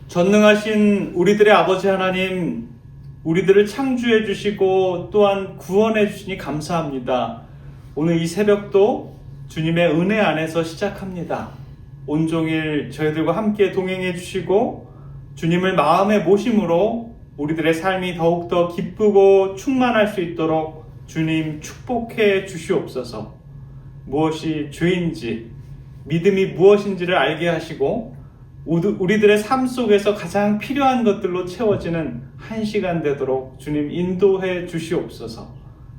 전능하신 우리들의 아버지 하나님, 우리들을 창조해 주시고 또한 구원해 주시니 감사합니다. 오늘 이 새벽도 주님의 은혜 안에서 시작합니다. 온종일 저희들과 함께 동행해 주시고 주님을 마음에 모심으로 우리들의 삶이 더욱더 기쁘고 충만할 수 있도록 주님 축복해 주시옵소서. 무엇이 죄인지, 믿음이 무엇인지를 알게 하시고 우리들의 삶 속에서 가장 필요한 것들로 채워지는 한 시간 되도록 주님 인도해 주시옵소서.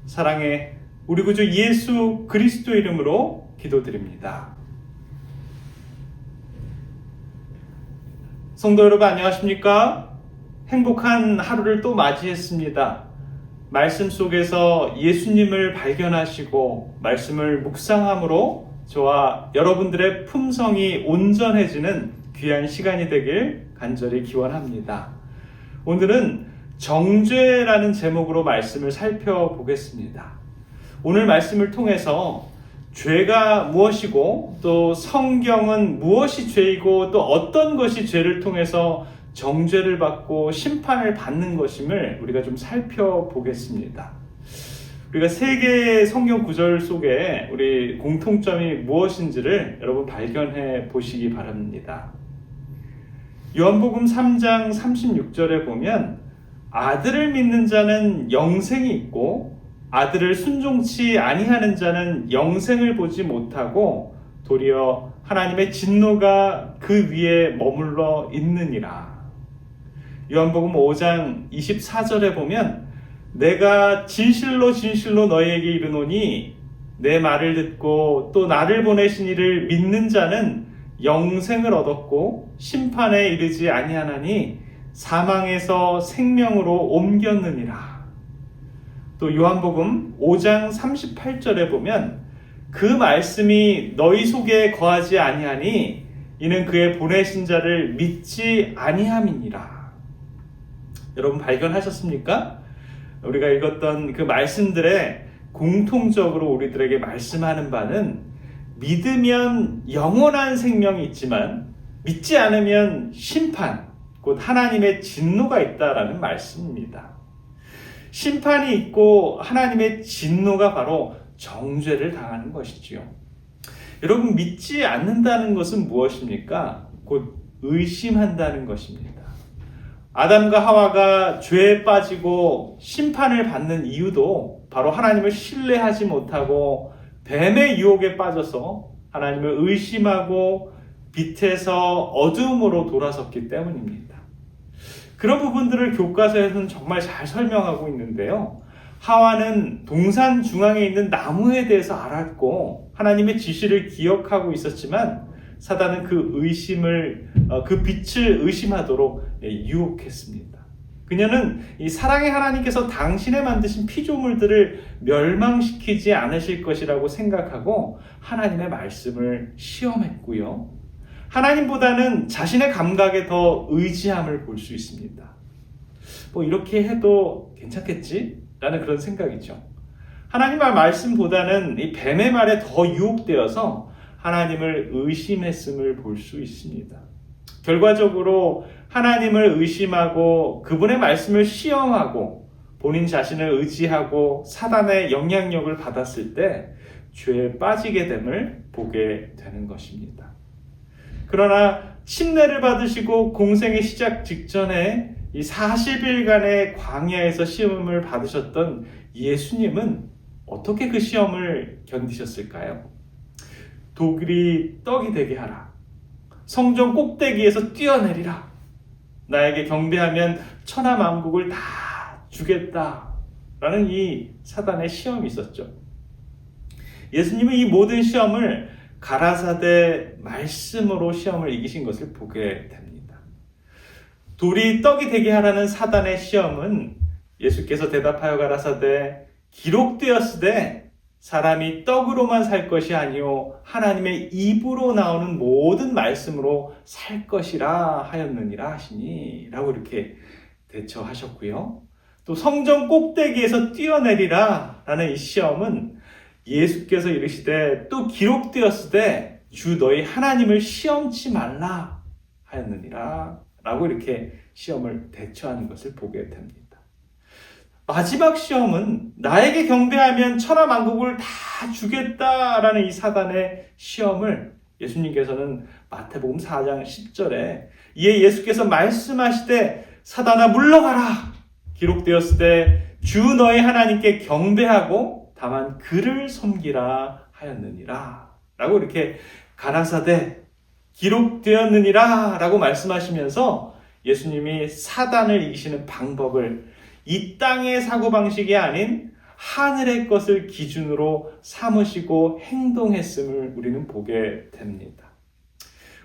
사랑의 우리 구주 예수 그리스도 이름으로 기도드립니다. 성도 여러분 안녕하십니까? 행복한 하루를 또 맞이했습니다. 말씀 속에서 예수님을 발견하시고 말씀을 묵상함으로 저와 여러분들의 품성이 온전해지는 귀한 시간이 되길 간절히 기원합니다. 오늘은 정죄라는 제목으로 말씀을 살펴보겠습니다. 오늘 말씀을 통해서 죄가 무엇이고 또 성경은 무엇이 죄이고 또 어떤 것이 죄를 통해서 정죄를 받고 심판을 받는 것임을 우리가 좀 살펴보겠습니다. 우리가 세 개의 성경 구절 속에 우리 공통점이 무엇인지를 여러분 발견해 보시기 바랍니다. 요한복음 3장 36절에 보면 아들을 믿는 자는 영생이 있고 아들을 순종치 아니하는 자는 영생을 보지 못하고 도리어 하나님의 진노가 그 위에 머물러 있느니라. 요한복음 5장 24절에 보면 내가 진실로 진실로 너희에게 이르노니 내 말을 듣고 또 나를 보내신 이를 믿는 자는 영생을 얻었고 심판에 이르지 아니하나니 사망에서 생명으로 옮겼느니라. 또 요한복음 5장 38절에 보면 그 말씀이 너희 속에 거하지 아니하니 이는 그의 보내신 자를 믿지 아니함이니라. 여러분 발견하셨습니까? 우리가 읽었던 그 말씀들에 공통적으로 우리들에게 말씀하는 바는 믿으면 영원한 생명이 있지만 믿지 않으면 심판, 곧 하나님의 진노가 있다라는 말씀입니다. 심판이 있고 하나님의 진노가 바로 정죄를 당하는 것이지요. 여러분 믿지 않는다는 것은 무엇입니까? 곧 의심한다는 것입니다. 아담과 하와가 죄에 빠지고 심판을 받는 이유도 바로 하나님을 신뢰하지 못하고 뱀의 유혹에 빠져서 하나님을 의심하고 빛에서 어두움으로 돌아섰기 때문입니다. 그런 부분들을 교과서에서는 정말 잘 설명하고 있는데요. 하와는 동산 중앙에 있는 나무에 대해서 알았고 하나님의 지시를 기억하고 있었지만 사단은 그 빛을 의심하도록 유혹했습니다. 그녀는 이 사랑의 하나님께서 당신의 만드신 피조물들을 멸망시키지 않으실 것이라고 생각하고 하나님의 말씀을 시험했고요. 하나님보다는 자신의 감각에 더 의지함을 볼 수 있습니다. 이렇게 해도 괜찮겠지? 라는 그런 생각이죠. 하나님의 말씀보다는 이 뱀의 말에 더 유혹되어서 하나님을 의심했음을 볼 수 있습니다. 결과적으로 하나님을 의심하고 그분의 말씀을 시험하고 본인 자신을 의지하고 사단의 영향력을 받았을 때 죄에 빠지게 됨을 보게 되는 것입니다. 그러나 침례를 받으시고 공생의 시작 직전에 이 40일간의 광야에서 시험을 받으셨던 예수님은 어떻게 그 시험을 견디셨을까요? 독일이 떡이 되게 하라. 성전 꼭대기에서 뛰어내리라. 나에게 경배하면 천하만국을 다 주겠다. 라는 이 사단의 시험이 있었죠. 예수님은 이 모든 시험을 가라사대 말씀으로 시험을 이기신 것을 보게 됩니다. 돌이 떡이 되게 하라는 사단의 시험은 예수께서 대답하여 가라사대 기록되었으되 사람이 떡으로만 살 것이 아니요 하나님의 입으로 나오는 모든 말씀으로 살 것이라 하였느니라 하시니 라고 이렇게 대처하셨고요. 또 성전 꼭대기에서 뛰어내리라 라는 이 시험은 예수께서 이르시되 또 기록되었으되 주 너희 하나님을 시험치 말라 하였느니라 라고 이렇게 시험을 대처하는 것을 보게 됩니다. 마지막 시험은 나에게 경배하면 천하만국을 다 주겠다라는 이 사단의 시험을 예수님께서는 마태복음 4장 10절에 이에 예수께서 말씀하시되 사단아 물러가라 기록되었을 때 주 너의 하나님께 경배하고 다만 그를 섬기라 하였느니라 라고 이렇게 가라사대 기록되었느니라 라고 말씀하시면서 예수님이 사단을 이기시는 방법을 이 땅의 사고방식이 아닌 하늘의 것을 기준으로 삼으시고 행동했음을 우리는 보게 됩니다.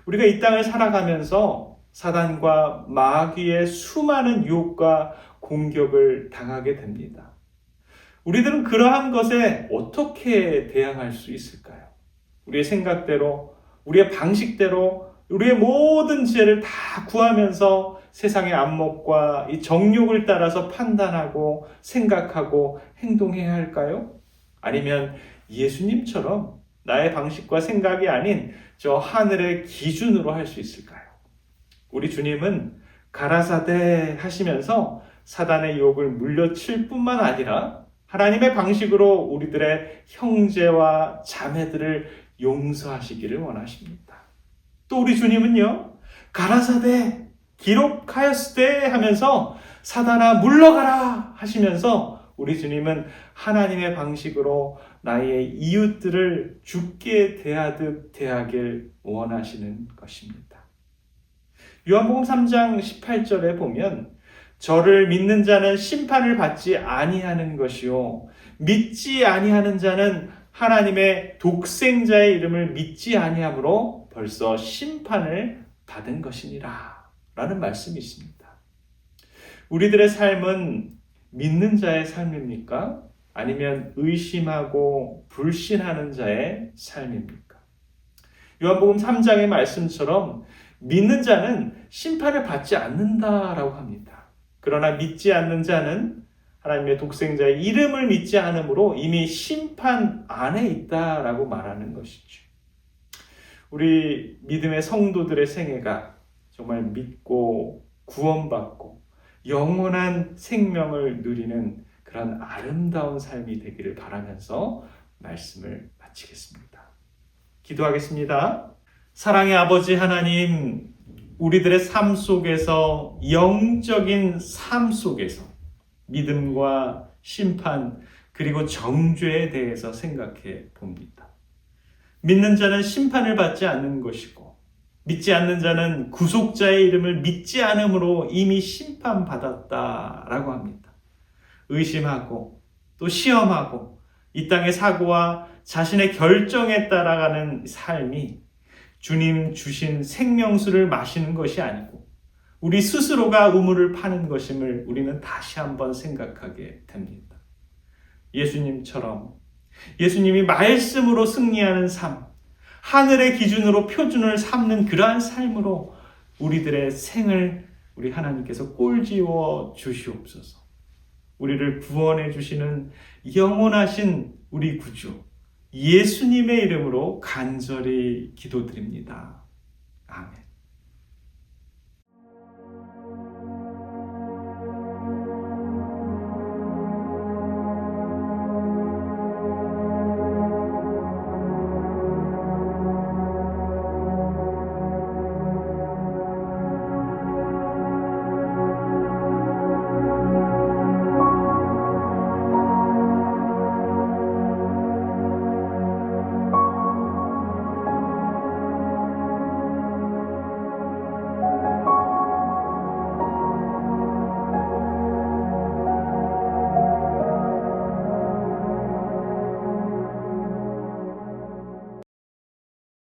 우리가 이 땅을 살아가면서 사단과 마귀의 수많은 유혹과 공격을 당하게 됩니다. 우리들은 그러한 것에 어떻게 대항할 수 있을까요? 우리의 생각대로, 우리의 방식대로, 우리의 모든 지혜를 다 구하면서 세상의 안목과 이 정욕을 따라서 판단하고 생각하고 행동해야 할까요? 아니면 예수님처럼 나의 방식과 생각이 아닌 저 하늘의 기준으로 할 수 있을까요? 우리 주님은 가라사대 하시면서 사단의 유혹을 물려칠 뿐만 아니라 하나님의 방식으로 우리들의 형제와 자매들을 용서하시기를 원하십니다. 또 우리 주님은요, 가라사대 기록하였을 때 하면서 사단아 물러가라 하시면서 우리 주님은 하나님의 방식으로 나의 이웃들을 죽게 대하듯 대하길 원하시는 것입니다. 요한복음 3장 18절에 보면 저를 믿는 자는 심판을 받지 아니하는 것이요 믿지 아니하는 자는 하나님의 독생자의 이름을 믿지 아니하므로 벌써 심판을 받은 것이니라 라는 말씀이 있습니다. 우리들의 삶은 믿는 자의 삶입니까? 아니면 의심하고 불신하는 자의 삶입니까? 요한복음 3장의 말씀처럼 믿는 자는 심판을 받지 않는다라고 합니다. 그러나 믿지 않는 자는 하나님의 독생자의 이름을 믿지 않으므로 이미 심판 안에 있다라고 말하는 것이죠. 우리 믿음의 성도들의 생애가 정말 믿고 구원받고 영원한 생명을 누리는 그런 아름다운 삶이 되기를 바라면서 말씀을 마치겠습니다. 기도하겠습니다. 사랑의 아버지 하나님, 우리들의 삶 속에서 영적인 삶 속에서 믿음과 심판 그리고 정죄에 대해서 생각해 봅니다. 믿는 자는 심판을 받지 않는 것이고 믿지 않는 자는 구속자의 이름을 믿지 않으므로 이미 심판받았다라고 합니다. 의심하고 또 시험하고 이 땅의 사고와 자신의 결정에 따라가는 삶이 주님 주신 생명수를 마시는 것이 아니고 우리 스스로가 우물을 파는 것임을 우리는 다시 한번 생각하게 됩니다. 예수님처럼 예수님이 말씀으로 승리하는 삶, 하늘의 기준으로 표준을 삼는 그러한 삶으로 우리들의 생을 우리 하나님께서 꼴지워 주시옵소서. 우리를 구원해 주시는 영원하신 우리 구주 예수님의 이름으로 간절히 기도드립니다. 아멘.